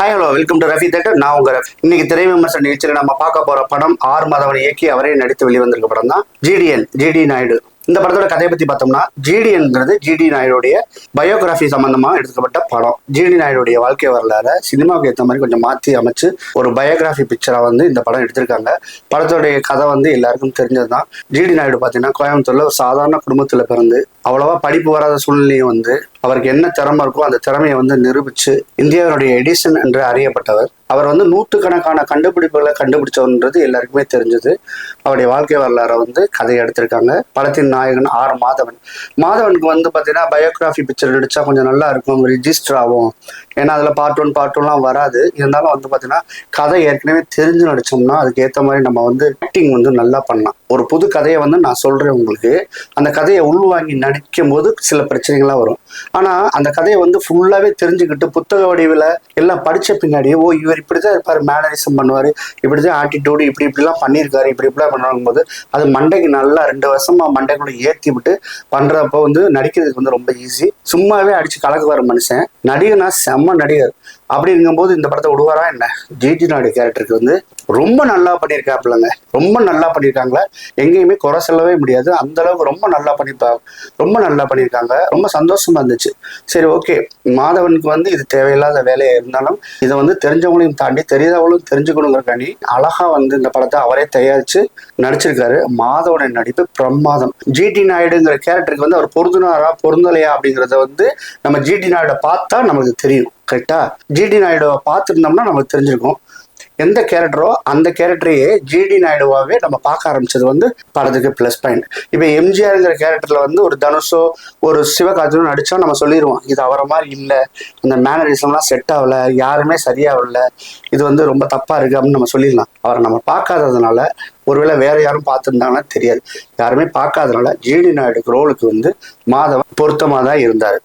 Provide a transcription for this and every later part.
Hi hello welcome to Rafi theatre. நான் உங்க ரஃபி. இன்னைக்கு திரை விமர்சன நிகழ்ச்சியில் நம்ம பார்க்க போற படம் ஆர் மாதவன் இயக்கி அவரே நடித்து வெளிவந்திருக்க படம் தான் ஜிடி நாயுடு. இந்த படத்தோட கதையை பத்தி பார்த்தோம்னா ஜிடிஎன்ங்கிறது ஜிடி நாயுடைய பயோகிராஃபி சம்பந்தமா எடுக்கப்பட்ட படம். ஜிடி நாயுடைய வாழ்க்கை வரலாறு சினிமாவுக்கு ஏற்ற மாதிரி கொஞ்சம் மாற்றி அமைச்சு ஒரு பயோகிராஃபி பிக்சரா இந்த படம் எடுத்திருக்காங்க. படத்தோடைய கதை எல்லாருக்கும் தெரிஞ்சதுதான். ஜிடி நாயுடு பார்த்தீங்கன்னா கோயம்புத்தூர்ல ஒரு சாதாரண குடும்பத்துல பிறந்து அவ்வளவா படிப்பு வராத சூழ்நிலையும் அவருக்கு என்ன திறமை இருக்கோ அந்த திறமையை நிரூபிச்சு இந்தியாவுடைய எடிசன் என்று அறியப்பட்டவர். அவர் நூற்றுக்கணக்கான கண்டுபிடிப்புகளை கண்டுபிடிச்சவன்றது எல்லாருக்குமே தெரிஞ்சது. அவருடைய வாழ்க்கை வரலாறை கதையை எடுத்திருக்காங்க. படத்தின் நாயகன் ஆர் மாதவன். மாதவனுக்கு பார்த்தீங்கன்னா பயோகிராஃபி பிக்சர் நடிச்சா கொஞ்சம் நல்லா இருக்கும், ரிஜிஸ்டர் ஆகும். ஏன்னா அதுல பார்ட் 1 பார்ட் 2 வராது. இருந்தாலும் பார்த்தீங்கன்னா கதை ஏற்கனவே தெரிஞ்சு நடிச்சோம்னா அதுக்கு ஏற்ற மாதிரி நம்ம ஆக்டிங் நல்லா பண்ணலாம். ஒரு புது கதையை நான் சொல்றேன் உங்களுக்கு. அந்த கதையை உள்வாங்கி நடிக்கும் போது சில பிரச்சனைகள்லாம் வரும். ஆனா அந்த கதையை ஃபுல்லாவே தெரிஞ்சுக்கிட்டு புத்தக வடிவில் எல்லாம் படிச்ச பின்னாடியே இவர் இப்படிதான் இருப்பாரு, மேனரிசம் பண்ணுவாரு, இப்படிதான் ஆட்டிடியூடு, இப்படிலாம் பண்ணியிருக்காரு, இப்படிலாம் பண்ணுவாங்கும் போது அது மண்டைக்கு நல்லா 2 வருஷமா மண்டைக்குள்ள ஏற்றி விட்டு பண்றப்போ நடிக்கிறதுக்கு ரொம்ப ஈஸி. சும்மாவே அடிச்சு கலக்குவார் மனுஷன். நடிகனா செம்ம நடிகர். அப்படி இருக்கும்போது இந்த படத்தை விடுவாரா என்ன? ஜிடி நாயுடு கேரக்டருக்கு ரொம்ப நல்லா பண்ணியிருக்காப்புலங்க. ரொம்ப நல்லா பண்ணியிருக்காங்களா, எங்கேயுமே குறை சொல்லவே முடியாது. அந்த அளவுக்கு ரொம்ப நல்லா பண்ணியிருக்காங்க. ரொம்ப சந்தோஷமா இருந்துச்சு. சரி, ஓகே, மாதவனுக்கு இது தேவையில்லாத வேலையா இருந்தாலும் இதை தெரிஞ்சவங்களையும் தாண்டி தெரியாதவங்களும் தெரிஞ்சுக்கணுங்கிறக்காண்டி அழகா இந்த படத்தை அவரே தயாரிச்சு நடிச்சிருக்காரு. மாதவனுடைய நடிப்பு பிரமாதம். ஜிடி நாயுடுங்கிற கேரக்டருக்கு அவர் பொருந்தினாரா பொருந்தலையா அப்படிங்கிறத நம்ம ஜிடி நாயுட பார்த்தா நமக்கு தெரியும். கரெக்டா? ஜிடி நாயுடுவை பார்த்துருந்தோம்னா நமக்கு தெரிஞ்சிருக்கும். எந்த கேரக்டரோ அந்த கேரக்டரையே ஜிடி நாயுடுவாவே நம்ம பார்க்க ஆரம்பிச்சது படத்துக்கு பிளஸ் பாயிண்ட். இப்போ எம்ஜிஆருங்கிற கேரக்டர்ல ஒரு தனுஷோ ஒரு சிவகார்த்திகேயனோ நடிச்சா நம்ம சொல்லிடுவோம் இது அவரை மாதிரி இல்லை, அந்த மேனரிசம்லாம் செட் ஆகல, யாருமே சரியா வரல, இது ரொம்ப தப்பா இருக்கு அப்படின்னு நம்ம சொல்லிடலாம். அவரை நம்ம பார்க்காததுனால, ஒருவேளை வேற யாரும் பார்த்துருந்தாங்கன்னா தெரியாது, யாருமே பார்க்காததுனால ஜிடி நாயுடுக்கு ரோலுக்கு மாதவன் பொருத்தமாக தான் இருந்தார்.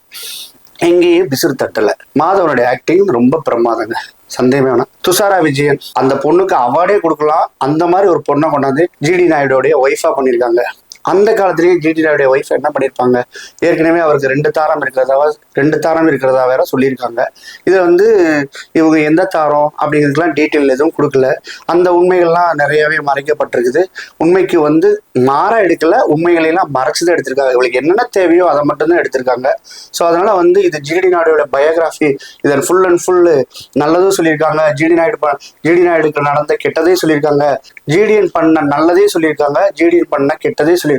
எங்கேயும் பிசிறு தட்டல. மாதவனுடைய ஆக்டிங் ரொம்ப பிரமாதங்க, சந்தேகமே வேணாம். துஷாரா விஜயன் அந்த பொண்ணுக்கு அவார்டே கொடுக்கலாம். அந்த மாதிரி ஒரு பொண்ணை கொண்டாந்து ஜிடி நாயுடைய ஒய்ஃபா பண்ணியிருக்காங்க. அந்த காலத்திலேயே ஜிடி நாயுடைய ஒய்ஃப் என்ன பண்ணியிருப்பாங்க, ஏற்கனவே அவருக்கு 2 தாரம் இருக்கிறதா வேற சொல்லியிருக்காங்க. இது இவங்க எந்த தாரம் அப்படிங்கிறதுலாம் டீட்டெயில் எதுவும் கொடுக்கல. அந்த உண்மைகள்லாம் நிறையவே மறைக்கப்பட்டிருக்குது. உண்மைக்கு மாற எடுக்கல, உண்மைகளெல்லாம் மறைச்சுதான் எடுத்திருக்காங்க. இவங்களுக்கு என்னென்ன தேவையோ அதை மட்டும்தான் எடுத்திருக்காங்க. ஸோ அதனால இது ஜிடி நாயுடைய பயோகிராஃபி. இதன் ஃபுல் அண்ட் ஃபுல் நல்லதும் சொல்லியிருக்காங்க, ஜிடி நாயுடுக்கு நடந்த கெட்டதையும் சொல்லியிருக்காங்க, ஜிடிஎன் பண்ண நல்லதையும் சொல்லியிருக்காங்க, ஜிடிஎன் பண்ண கெட்டதையும் சொல்லியிருக்காங்க.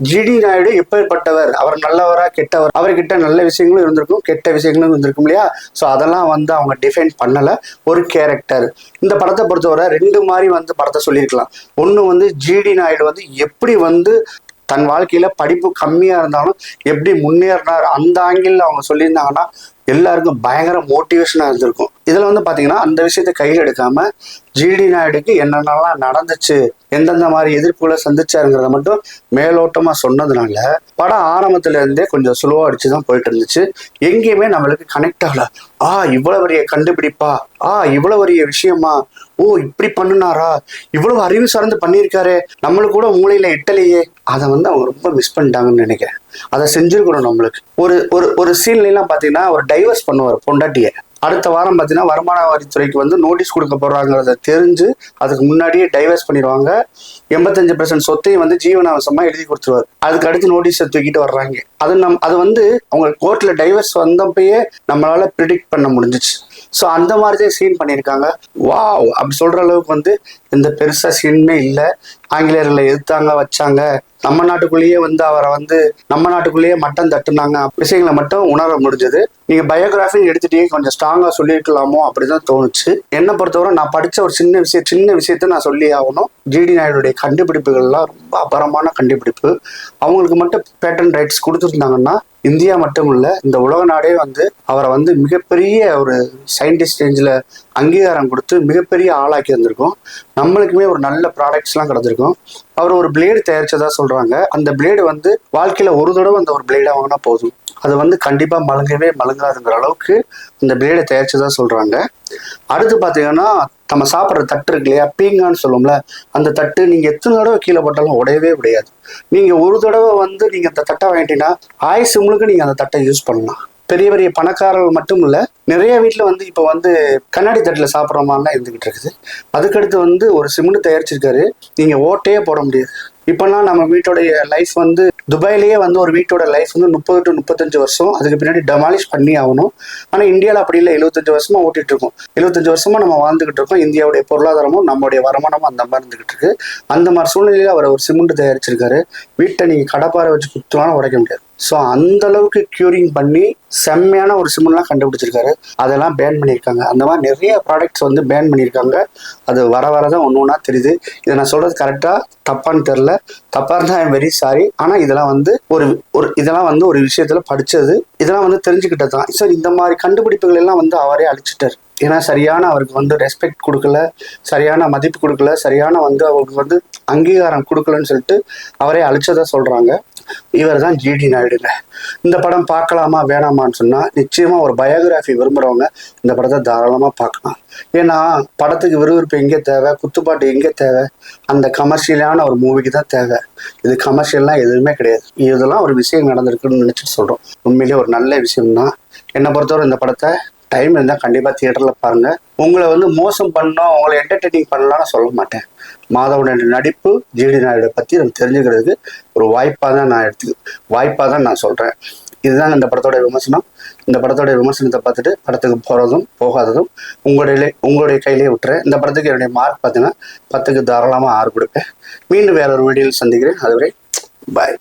ஜிடி நாயுடு எப்பேற்பட்டவர், அவர் நல்லவரா கெட்டவர், அவர்கிட்ட நல்ல விஷயங்களும் இருந்திருக்கும், கெட்ட விஷயங்களும் இருந்திருக்கும் இல்லையா? ஸோ அதெல்லாம் அவங்க டிஃபைன் பண்ணல. ஒரு கேரக்டர். இந்த படத்தை பொறுத்தவரை 2 மாதிரி படத்தை சொல்லியிருக்கலாம். ஒன்று ஜிடி நாயுடு எப்படி தன் வாழ்க்கையில படிப்பு கம்மியா இருந்தாலும் எப்படி முன்னேறினார், அந்த ஆங்கிள் அவங்க சொல்லியிருந்தாங்கன்னா எல்லாருக்கும் பயங்கர மோட்டிவேஷனா இருந்திருக்கும். இதுல பாத்தீங்கன்னா அந்த விஷயத்த கையில் எடுக்காம ஜிடி நாயுடுக்கு என்னென்னலாம் நடந்துச்சு, எந்தெந்த மாதிரி எதிர்ப்புகளை சந்திச்சாருங்கிறத மட்டும் மேலோட்டமா சொன்னதுனால படம் ஆரம்பத்துல இருந்தே கொஞ்சம் ஸ்லோவா அடிச்சுதான் போயிட்டு இருந்துச்சு. எங்கேயுமே நம்மளுக்கு கனெக்ட் ஆகல. இவ்வளவு பெரிய கண்டுபிடிப்பா, இவ்வளவு பெரிய விஷயமா, இப்படி பண்ணுனாரா, இவ்வளவு அறிவு சார்ந்து பண்ணியிருக்காரு, நம்மளுக்கு கூட மூளையில எட்டலையே, அதை அவங்க ரொம்ப மிஸ் பண்ணிட்டாங்கன்னு நினைக்கிறேன். அதை செஞ்சிருக்கணும். நம்மளுக்கு ஒரு சீன்லாம் பாத்தீங்கன்னா ஒரு டைவர்ஸ் பண்ணுவார் பொண்டாட்டிய. அடுத்த வாரம் பார்த்தீங்கன்னா வருமான வரித்துறைக்கு நோட்டீஸ் கொடுக்க போறாங்கிறத தெரிஞ்சு அதுக்கு முன்னாடியே டைவர்ஸ் பண்ணிடுவாங்க. 85% சொத்தையும் ஜீவனாவசமா எழுதி கொடுத்துருவாரு. அதுக்கு அடுத்து நோட்டீஸை தூக்கிட்டு வர்றாங்க. அது அவங்க கோர்ட்ல டைவர்ஸ் வந்தப்பயே நம்மளால ப்ரிடிக்ட் பண்ண முடிஞ்சிச்சு. ஸோ அந்த மாதிரிதான் சீன் பண்ணியிருக்காங்க. வாவ் அப்படி சொல்ற அளவுக்கு எந்த பெருசா சீனுமே இல்லை. ஆங்கிலேயர்களை எதிர்த்தாங்க, வச்சாங்க, நம்ம நாட்டுக்குள்ளேயே அவரை நம்ம நாட்டுக்குள்ளேயே மட்டம் தட்டுனாங்க, விஷயங்களை மட்டும் உணர முடிஞ்சது. நீங்க பயோகிராஃபி எடுத்துட்டே கொஞ்சம் ஸ்ட்ராங்கா சொல்லியிருக்கலாமோ அப்படிதான் தோணுச்சு. என்னை பொறுத்தவரை நான் படிச்ச ஒரு சின்ன விஷயத்த நான் சொல்லி ஆகணும். ஜிடி நாயுடைய கண்டுபிடிப்புகள்லாம் ரொம்ப அபரமான கண்டுபிடிப்பு. அவங்களுக்கு மட்டும் பேட்டன் ரைட்ஸ் கொடுத்துருந்தாங்கன்னா இந்தியா மட்டும் இல்ல இந்த உலக நாடே அவரை மிகப்பெரிய ஒரு சயின்டிஸ்ட் ரேஞ்சில் அங்கீகாரம் கொடுத்து மிகப்பெரிய ஆளாக்கி வந்திருக்கும். நம்மளுக்குமே ஒரு நல்ல ப்ராடக்ட்ஸ்லாம் கிடைச்சிருக்கும். அவர் ஒரு பிளேடு தயாரிச்சதா சொல்றாங்க. அந்த பிளேடு வாழ்க்கையில ஒரு தடவை அந்த ஒரு பிளேடா வாங்கினா போதும், அது கண்டிப்பா மழுங்காதுங்கிற அளவுக்கு இந்த பிளேடை தயாரிச்சதா சொல்றாங்க. அடுத்து பாத்தீங்கன்னா நம்ம சாப்பிட்ற தட்டு இருக்கு இல்லையா, பீங்கான்னு சொல்லுவோம்ல, அந்த தட்டு நீங்க எத்தனை தடவை கீழே போட்டாலும் உடையவே உடையாது. நீங்க ஒரு தடவை நீங்க அந்த தட்டை வாங்கிட்டீங்கன்னா ஆயுசு முழுக்க நீங்க அந்த தட்டை யூஸ் பண்ணலாம். பெரிய பெரிய பணக்காரர்கள் மட்டும் இல்லை, நிறைய வீட்டில் வந்து இப்போ வந்து கண்ணாடி தட்டில் சாப்பிட்ற மாதிரிலாம் இருந்துகிட்டு இருக்குது. அதுக்கடுத்து வந்து ஒரு சிமெண்ட் தயாரிச்சிருக்காரு, நீங்கள் ஓட்டையே போட முடியாது. இப்போல்லாம் நம்ம வீட்டோடைய லைஃப் வந்து துபாயிலேயே வந்து ஒரு வீட்டோட லைஃப் வந்து 30 to 35 வருஷம், அதுக்கு பின்னாடி டெமாலிஷ் பண்ணி ஆகணும். ஆனால் இந்தியாவில் அப்படி இல்லை, 75 வருஷமா ஓட்டிட்டு இருக்கோம். 75 வருஷமா நம்ம வாழ்ந்துகிட்டு இருக்கோம். இந்தியாவுடைய பொருளாதாரமும் நம்மளுடைய வருமானமும் அந்த மாதிரி இருந்துகிட்டு இருக்கு. அந்த மாதிரி சூழ்நிலையில அவர் ஒரு சிமெண்ட் தயாரிச்சிருக்காரு. வீட்டை நீங்கள் கடப்பாறை வச்சு குத்துலான்னு உடைக்க முடியாது. ஸோ அந்த அளவுக்கு க்யூரிங் பண்ணி செம்மையான ஒரு சிமெண்ட்லாம் கண்டுபிடிச்சிருக்காரு. அதெல்லாம் பேன் பண்ணியிருக்காங்க. அந்த மாதிரி நிறைய ப்ராடக்ட்ஸ் வந்து பேன் பண்ணியிருக்காங்க. அது வர வரதான் ஒன்று ஒன்றா தெரியுது. இதை நான் சொல்றது கரெக்டாக தப்பான்னு தெரில. தப்பாக இருந்தால் ஐ எம் வெரி சாரி. ஆனால் இதெல்லாம் வந்து இதெல்லாம் வந்து ஒரு விஷயத்துல படிச்சது, இதெல்லாம் வந்து தெரிஞ்சுக்கிட்டது தான். சார் இந்த மாதிரி கண்டுபிடிப்புகள் எல்லாம் வந்து அவரே அழிச்சிட்டார். ஏன்னா சரியான அவருக்கு வந்து ரெஸ்பெக்ட் கொடுக்கல, சரியான மதிப்பு கொடுக்கல, சரியான வந்து அவருக்கு வந்து அங்கீகாரம் கொடுக்கலன்னு சொல்லிட்டு அவரே அழிச்சதா சொல்றாங்க. இவர் தான் ஜிடி நாயுடுங்க. இந்த படம் பார்க்கலாமா வேணாமான்னு சொன்னா, நிச்சயமா ஒரு பயோகிராஃபி விரும்புறவங்க இந்த படத்தை தாராளமா பார்க்கலாம். ஏன்னா படத்துக்கு விறுவிறுப்பு எங்கே தேவை, குத்துப்பாட்டு எங்கே தேவை, அந்த கமர்ஷியலான ஒரு மூவிக்கு தான் தேவை. இது கமர்ஷியல்லாம் எதுவுமே கிடையாது. இதெல்லாம் ஒரு விஷயம் நடந்திருக்குன்னு நினைச்சிட்டு சொல்றோம். உண்மையிலேயே ஒரு நல்ல விஷயம் தான். என்னை பொறுத்தவரை இந்த படத்தை டைம் இருந்தால் கண்டிப்பாக தியேட்டரில் பாருங்க. உங்களை வந்து மோசம் பண்ணோம், உங்களை என்டர்டெய்னிங் பண்ணலாம்னு சொல்ல மாட்டேன். மாதவனுடைய நடிப்பு, ஜிடி நாயுடை பற்றி நம்ம தெரிஞ்சுக்கிறதுக்கு ஒரு வாய்ப்பாக தான் நான் சொல்கிறேன். இதுதான் இந்த படத்தோட விமர்சனம். இந்த படத்தோட விமர்சனத்தை பார்த்துட்டு படத்துக்கு போகிறதும் போகாததும் உங்களுடைய கையிலேயே விட்டுறேன். இந்த படத்துக்கு என்னுடைய மார்க் பார்த்தீங்கன்னா 10க்கு தாராளமாக 6 கொடுப்பேன். மீண்டும் வேற ஒரு வீடியோவில் சந்திக்கிறேன். அதுவரை பாய்.